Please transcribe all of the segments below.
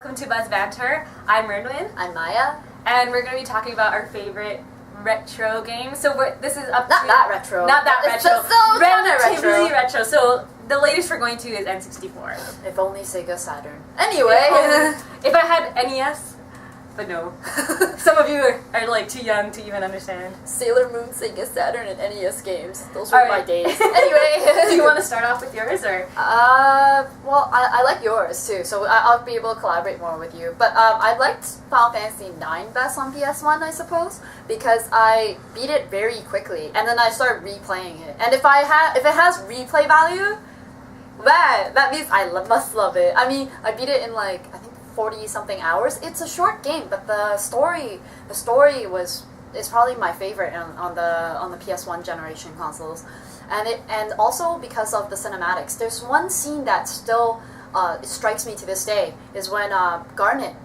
Welcome to Buzz Banter. I'm Mernwin. I'm Maya. And we're going to be talking about our favorite retro games. So this is up Not to... that retro. Not that It's retro. just so Relatively retro. So the latest we're going to is N64. If only Sega Saturn. Anyway. If I had NES... But no. Some of you are like too young to even understand. Sailor Moon, Sega Saturn, and NES games. Those were my days. Anyway. Do you want to start off with yours or? Well, I like yours too, so I'll be able to collaborate more with you. But I liked Final Fantasy IX best on PS1, I suppose, because I beat it very quickly, and then I started replaying it. And if it has replay value, that means I must love it. I mean, I beat it in like, I think 40 something hours. It's a short game, but the story is probably my favorite on the PS1 generation consoles, and also because of the cinematics. There's one scene that still strikes me to this day is when Garnet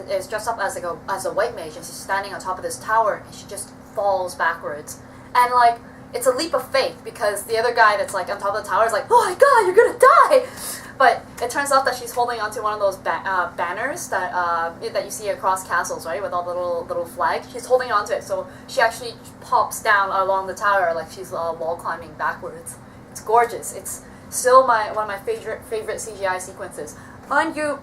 is dressed up as a white mage, and she's standing on top of this tower, and she just falls backwards, and like it's a leap of faith because the other guy that's like on top of the tower is like, oh my god, you're gonna die. But it turns out that she's holding onto one of those banners that you see across castles, right, with all the little flags. She's holding onto it, so she actually pops down along the tower like she's wall climbing backwards. It's gorgeous. It's still one of my favorite CGI sequences. Mind you,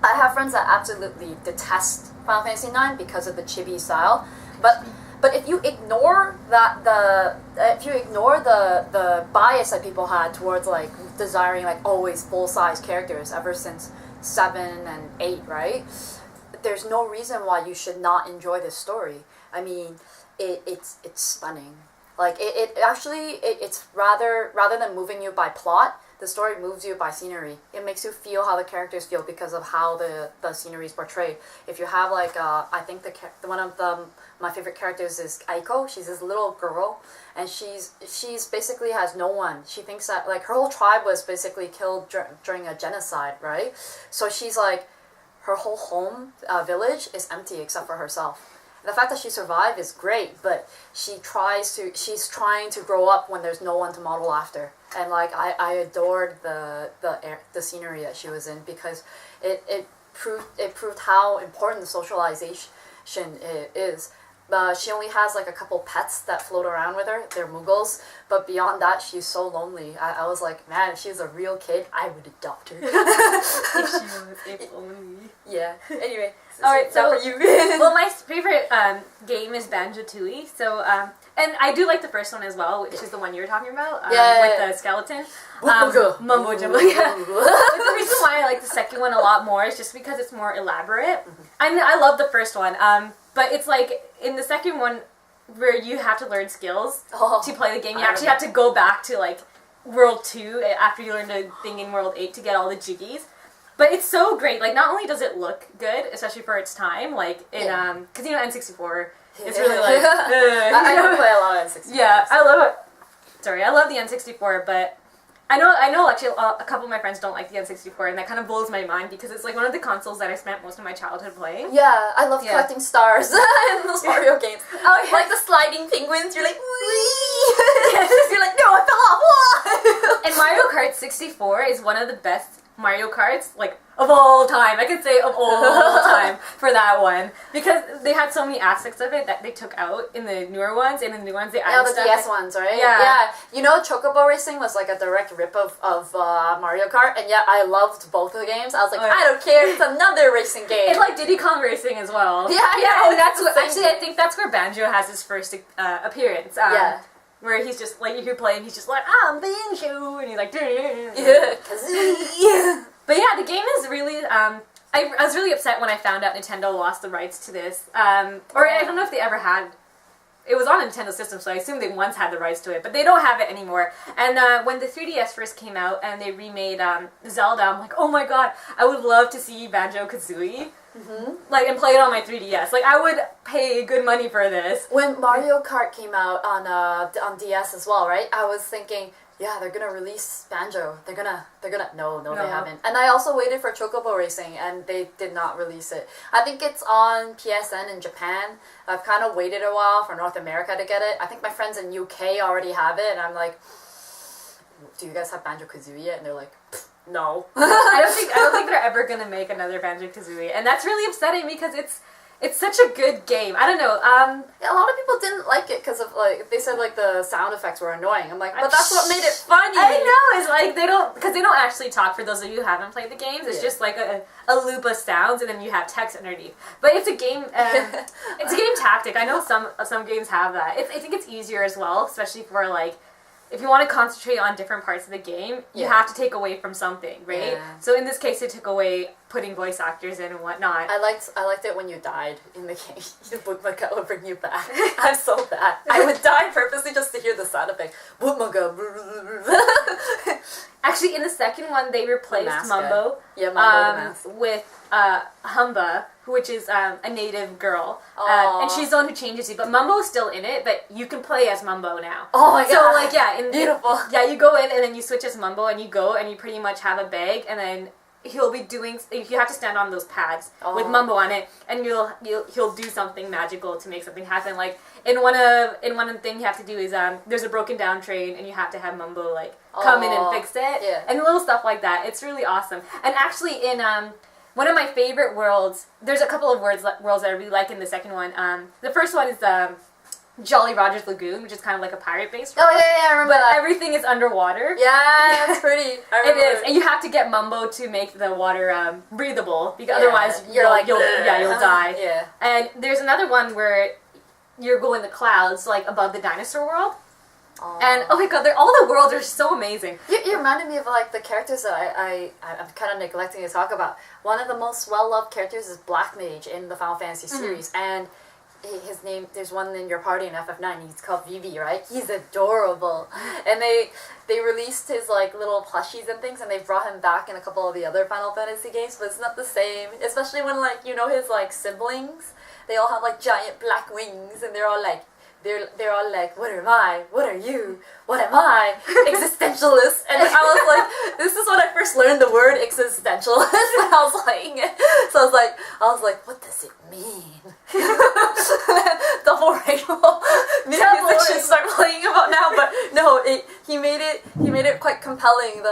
I have friends that absolutely detest Final Fantasy IX because of the chibi style, but if you ignore the bias that people had towards like desiring like always full-size characters ever since 7 and 8, right? There's no reason why you should not enjoy this story. I mean, it's stunning. Like it's rather than moving you by plot, the story moves you by scenery. It makes you feel how the characters feel because of how the scenery is portrayed. If you have like I think one of my favorite characters is Aiko. She's this little girl, and she's basically has no one. She thinks that like her whole tribe was basically killed during a genocide, right? So she's like, her whole home village is empty except for herself. The fact that she survived is great, but she's trying to grow up when there's no one to model after. And like I adored the scenery that she was in because it proved how important the socialization is. She only has like a couple pets that float around with her. They're Muggles, but beyond that, she's so lonely. I was like, man, if she was a real kid, I would adopt her. If only. Yeah. Anyway. All right. So for you. Well, my favorite game is Banjo-Tooie. So and I do like the first one as well, which is the one you were talking about. With the skeleton. Mumbo Jumbo. Yeah. But the reason why I like the second one a lot more is just because it's more elaborate. I love the first one. But it's like in the second one where you have to learn skills to play the game. You actually have to go back to like World 2 after you learn the thing in World 8 to get all the jiggies. But it's so great. Like not only does it look good, especially for its time, like in because you know N64, it's really like I don't play a lot of N64. Yeah, I love it. Sorry, I love the N64, but I know actually a couple of my friends don't like the N64, and that kind of blows my mind because it's like one of the consoles that I spent most of my childhood playing. Yeah, I love collecting stars in those Mario games. Oh, yeah. Like the sliding penguins, you're like, wee! You're like, no, I fell off! And Mario Kart 64 is one of the best Mario Karts, like, of all time. I could say of all time for that one. Because they had so many aspects of it that they took out in the newer ones, and in the new ones they added the stuff. DS ones, right? Yeah. You know, Chocobo Racing was like a direct rip of Mario Kart, and yet I loved both of the games. I was like, I don't care, it's another racing game. It's like Diddy Kong Racing as well. Yeah. Oh, actually, I think that's where Banjo has his first appearance. Where he's just, like, if you play and he's just like, I'm Banjo, and he's like, yeah, Kazooie. But yeah, the game is really, I was really upset when I found out Nintendo lost the rights to this. Or I don't know if they ever had, it was on a Nintendo system, so I assume they once had the rights to it, but they don't have it anymore. And when the 3DS first came out and they remade Zelda, I'm like, oh my god, I would love to see Banjo-Kazooie. Like, and play it on my 3DS. Like, I would pay good money for this. When Mario Kart came out on DS as well, right? I was thinking, yeah, they're gonna release Banjo. They're gonna. No, they haven't. And I also waited for Chocobo Racing, and they did not release it. I think it's on PSN in Japan. I've kind of waited a while for North America to get it. I think my friends in UK already have it, and I'm like, do you guys have Banjo-Kazooie yet? And they're like, no. I don't think they're ever gonna make another Banjo-Kazooie, and that's really upsetting because it's such a good game. I don't know. Yeah, a lot of people didn't like it because of like they said like the sound effects were annoying. I'm like, but that's what made it funny. I know. It's like they don't actually talk. For those of you who haven't played the games, it's just like a loop of sounds, and then you have text underneath. But it's a game. It's a game tactic. I know some games have that. I think it's easier as well, especially for like. If you want to concentrate on different parts of the game, you have to take away from something, right? Yeah. So in this case, they took away putting voice actors in and whatnot. I liked it when you died in the game. The Bootmaga would bring you back. I'm so bad. I would die purposely just to hear the sound effect. Bootmaga. Actually, in the second one, they replaced Mumbo. Yeah, Mumbo with Humba, which is a native girl. And she's the one who changes you. But Mumbo's still in it, but you can play as Mumbo now. Oh my god. So, like, yeah. Beautiful. You go in and then you switch as Mumbo and you go and you pretty much have a bag and then he'll be doing, you have to stand on those pads with Mumbo on it and he'll do something magical to make something happen. Like, in one thing you have to do is, there's a broken down train and you have to have Mumbo, like, come in and fix it. Yeah. And little stuff like that. It's really awesome. And actually in, one of my favorite worlds, there's a couple of worlds that I really like in the second one. The first one is Jolly Roger's Lagoon, which is kind of like a pirate-based world. Oh, yeah, I remember that. Everything is underwater. Yeah, that's pretty. It is. And you have to get Mumbo to make the water breathable, because otherwise you'll die. Yeah. And there's another one where you're going the clouds, like above the dinosaur world. And oh my god, all the worlds are so amazing. You reminded me of like the characters that I'm kind of neglecting to talk about. One of the most well-loved characters is Black Mage in the Final Fantasy series, and his name, there's one in your party in FF9, he's called Vivi, right? He's adorable. And they released his like little plushies and things, and they brought him back in a couple of the other Final Fantasy games, but it's not the same. Especially when like, you know, his like siblings, they all have like giant black wings, and they're all like, what am I? What are you? What am I? Existentialist. And I was like, this is when I first learned the word existentialist. And I was like, what does it mean? Double rainbow. Music should start playing about now, but no, he made it quite compelling.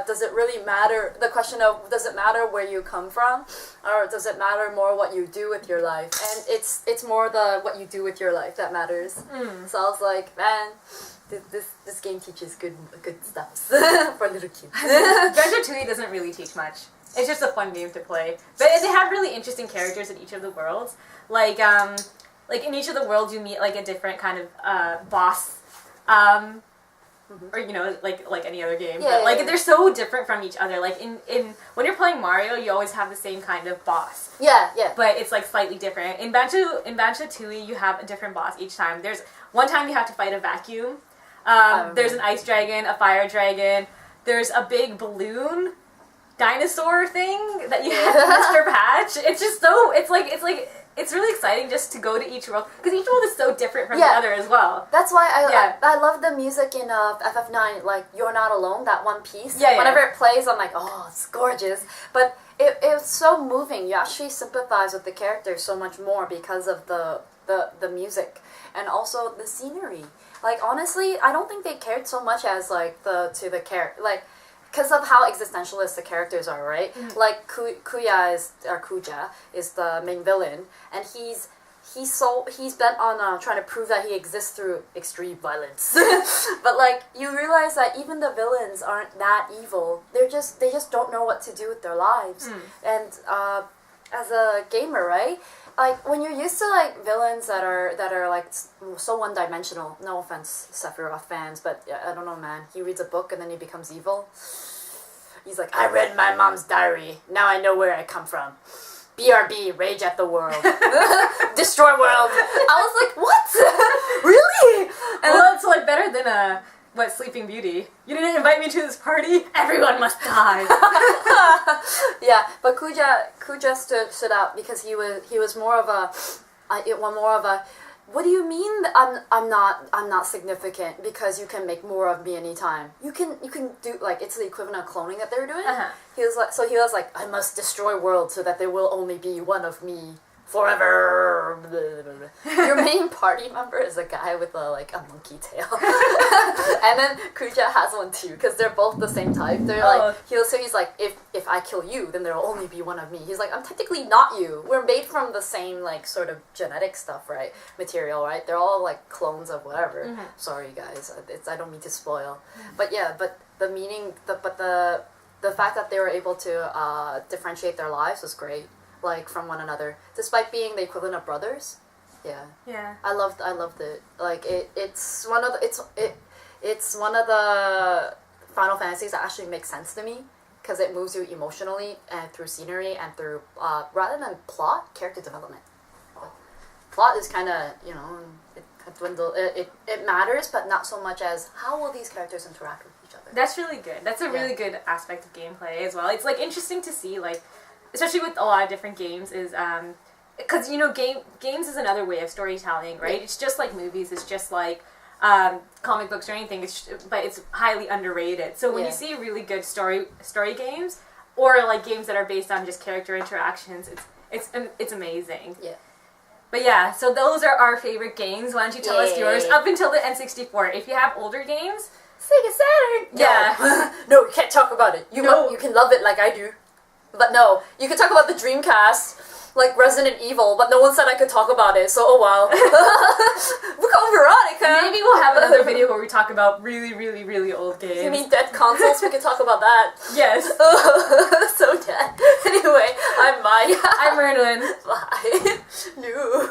Does it really matter? The question of, does it matter where you come from, or does it matter more what you do with your life? And it's more the what you do with your life that matters. So I was like, man, this game teaches good stuff for little kids. Banjo-Tooie doesn't really teach much. It's just a fun game to play. But they have really interesting characters in each of the worlds. Like in each of the worlds you meet like a different kind of boss. Or, you know, like any other game. Yeah, but like they're so different from each other. Like in when you're playing Mario, you always have the same kind of boss. Yeah. But it's like slightly different. In Banjo-Tooie, you have a different boss each time. There's one time you have to fight a vacuum. There's an ice dragon, a fire dragon. There's a big balloon dinosaur thing that you have to Mr. Patch. It's just so it's really exciting just to go to each world, because each world is so different from the other as well. That's why I love the music in FF9, like You're Not Alone, that one piece. Whenever it plays, I'm like, oh, it's gorgeous. But it's so moving. You actually sympathize with the characters so much more because of the music and also the scenery. Like, honestly, I don't think they cared so much as like the character, like, because of how existentialist the characters are, right? Like Kuja is the main villain, and he's bent on trying to prove that he exists through extreme violence. But like, you realize that even the villains aren't that evil. They just don't know what to do with their lives. And as a gamer, right? Like, when you're used to like villains that are like so one-dimensional. No offense, Sephiroth fans, but I don't know, man. He reads a book and then he becomes evil. He's like, I read my mom's diary. Now I know where I come from. BRB, rage at the world. Destroy world. I was like, what? Really? And well, it's like better than Sleeping Beauty. You didn't invite me to this party? Everyone must die. Yeah, but Kuja stood out because he was more of a what do you mean I'm not significant because you can make more of me anytime? You can do, like, it's the equivalent of cloning that they were doing. He was like, I must destroy worlds so that there will only be one of me forever. Your main party member is a guy with a monkey tail, and then Kuja has one too because they're both the same type. They're he's like, if I kill you, then there'll only be one of me. He's like, I'm technically not you. We're made from the same sort of genetic stuff, right? Material, right? They're all clones of whatever. Mm-hmm. Sorry guys, I don't mean to spoil, but yeah, but the meaning, the fact that they were able to differentiate their lives was great. From one another, despite being the equivalent of brothers. Yeah. I loved it. It's one of the Final Fantasies that actually makes sense to me because it moves you emotionally and through scenery and through rather than plot, character development. Plot is kind of it matters, but not so much as how will these characters interact with each other. That's really good. That's a really good aspect of gameplay as well. It's interesting to see especially with a lot of different games, is because games is another way of storytelling, right? Yeah. It's just like movies. It's just like comic books or anything. But it's highly underrated. So when you see really good story games, or games that are based on just character interactions, it's amazing. Yeah. But yeah, so those are our favorite games. Why don't you tell us yours up until the N64? If you have older games, Sega Saturn. Yeah. No, you can't talk about it. You can love it like I do. But no, you could talk about the Dreamcast, like Resident Evil, but no one said I could talk about it, so oh well. Look at Veronica! Maybe we'll have another video where we talk about really, really, really old games. You mean dead consoles? We could talk about that. Yes. So dead. Anyway, I'm Maya. I'm Merlin. Bye. No.